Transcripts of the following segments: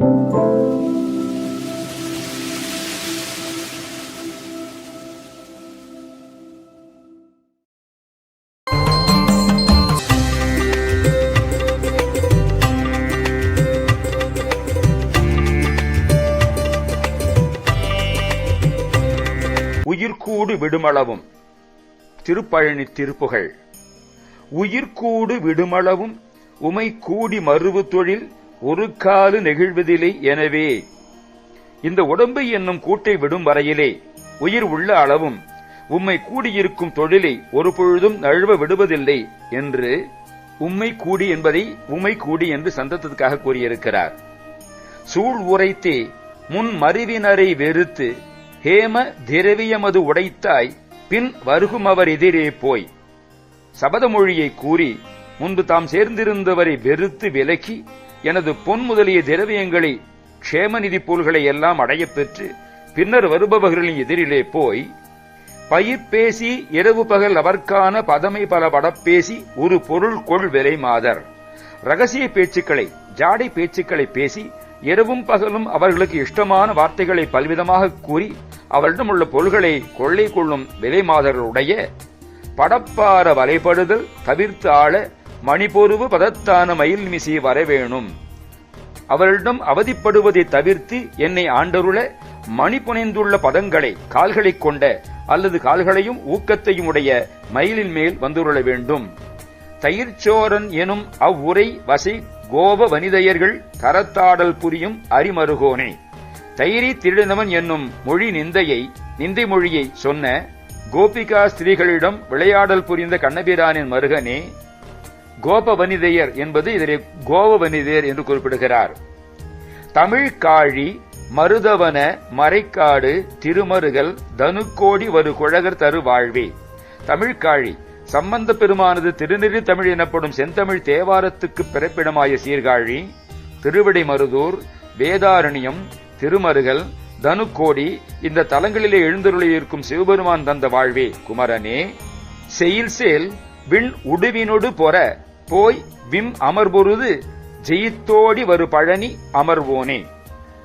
உயிர்கூடு விடுமளவும். திருப்பழனி திருப்புகழ். உயிர்கூடு விடுமளவும் உமை கூடி மறுவு தொழில் ஒரு காலு நெகிழ்வதில்லை. எனவே இந்த உடம்பு என்னும் கூட்டை விடும் வரையிலே உயிர் உள்ள அளவும் உம்மை கூடியிருக்கும் தொழிலை ஒரு பொழுதும் நழுவ விடுவதில்லை என்று உம்மை கூடி என்பதை உமை கூடி என்று சந்தத்திற்காக கூறியிருக்கிறார். சூழ் உரைத்தே முன் மறிவினரை வெறுத்து ஹேம திரவியமது உடைத்தாய் பின் வருகுமவர் எதிரே போய் சபதமொழியை கூறி முன்பு தாம் சேர்ந்திருந்தவரை வெறுத்து விலக்கி எனது பொன் முதலிய திரவியங்களை க்ஷேமநிதி பொருள்களை எல்லாம் அடையப் பெற்று பின்னர் வருபவர்களின் எதிரிலே போய் பயிர் பேசி இரவு பகல் அவர்க்கான பதமை பல படப்பேசி ஒரு பொருள் கொள் விலை மாதர். ரகசிய பேச்சுக்களை ஜாடை பேச்சுக்களை பேசி இரவும் பகலும் அவர்களுக்கு இஷ்டமான வார்த்தைகளை பல்விதமாக கூறி அவரிடம் உள்ள பொருள்களை கொள்ளை கொள்ளும் விலை மாதர்களுடைய படப்பார வலைப்படுதல் தவிர்த்து ஆள மணிபொருவு பதத்தான மயில் மிசி வரவேணும். அவரிடம் அவதிப்படுவதை தவிர்த்து என்னை ஆண்டருள மணி புனைந்துள்ள பதங்களை கால்களைக் கொண்ட அல்லது கால்களையும் ஊக்கத்தையும் உடைய மயிலின் மேல் வந்துருள வேண்டும். தயிர்ச்சோரன் எனும் அவ்வுரை வசை கோப வனிதையர்கள் கரத்தாடல் புரியும் அரிமருகோனே. தயிரி திருடினவன் என்னும் மொழி நிந்தை மொழியை சொன்ன கோபிகா ஸ்திரீகளிடம் விளையாடல் புரிந்த கண்ணபிரானின் மருகனே. கோப வனிதையர் என்பது இதனை கோவ வனிதையர் என்று குறிப்பிடுகிறார். தமிழ் காழி மருதவன மறைக்காடு திருமருகல் தனுக்கோடி வரு குழகர் தரு வாழ்வே. தமிழ்காழி சம்பந்த பெருமானது திருநெறி தமிழ் எனப்படும் செந்தமிழ் தேவாரத்துக்கு பிறப்பிடமாய சீர்காழி, திருவிடை மருதூர், வேதாரண்யம், திருமருகல், தனுக்கோடி இந்த தலங்களிலே எழுந்தருளியிருக்கும் சிவபெருமான் தந்த வாழ்வே குமரனே. செயில் சேல் விண் உடுவினொடு பொற போய் விம் அமர்பொருது ஜெயித்தோடி வரு பழனி அமர்வோனே.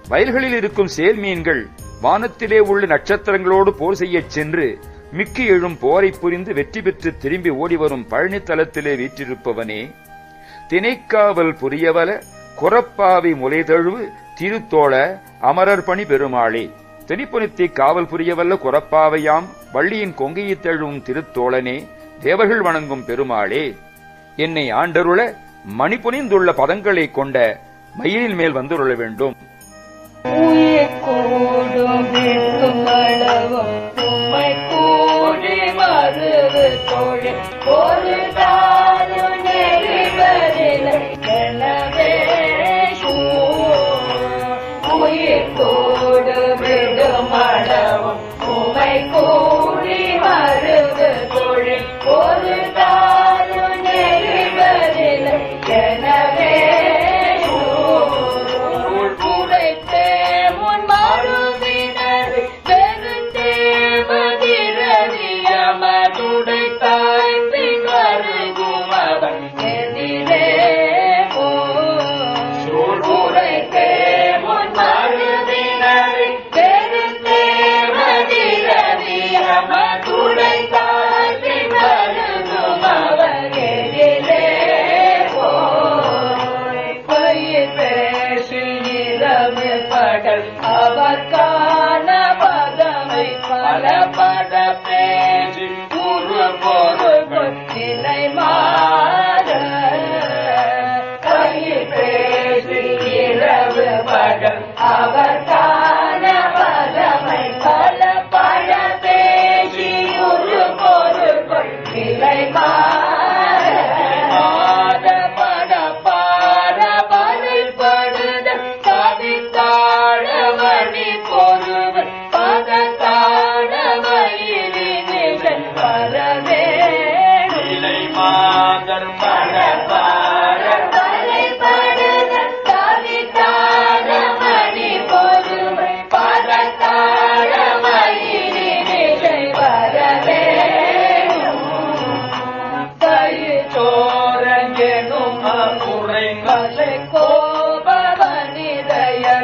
வயல்களில் இருக்கும் சேல் மீன்கள் வானத்திலே உள்ள நட்சத்திரங்களோடு போர் செய்யச் சென்று மிக்கு எழும் போரை புரிந்து வெற்றி பெற்று திரும்பி ஓடிவரும் பழனி தலத்திலே வீற்றிருப்பவனே. திணைக்காவல் புரியவல குரப்பாவை முலைதழுவு திருத்தோழ அமரர் பணி பெருமாளே. திணிப்புனித்தை காவல் புரியவல்ல குரப்பாவையாம் வள்ளியின் கொங்கையை தழுவும் திருத்தோழனே, தேவர்கள் வணங்கும் பெருமாளே. என்னை ஆண்டருள மணி புனிந்துள்ள பதங்களை கொண்ட மயிலின் மேல் வந்துருள வேண்டும். கோபவனிதய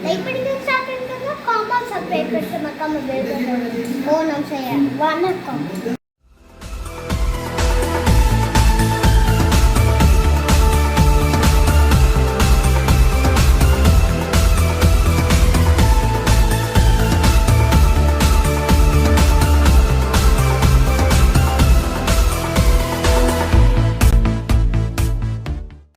லைக் பண்ணுங்க, ஷேர் பண்ணுங்க, காமெண்ட் சப்ஸ்கிரைப் பண்ணுங்க, மறக்காம பெல் பட்டன் ஓனம் செய்ய. வணக்கம்.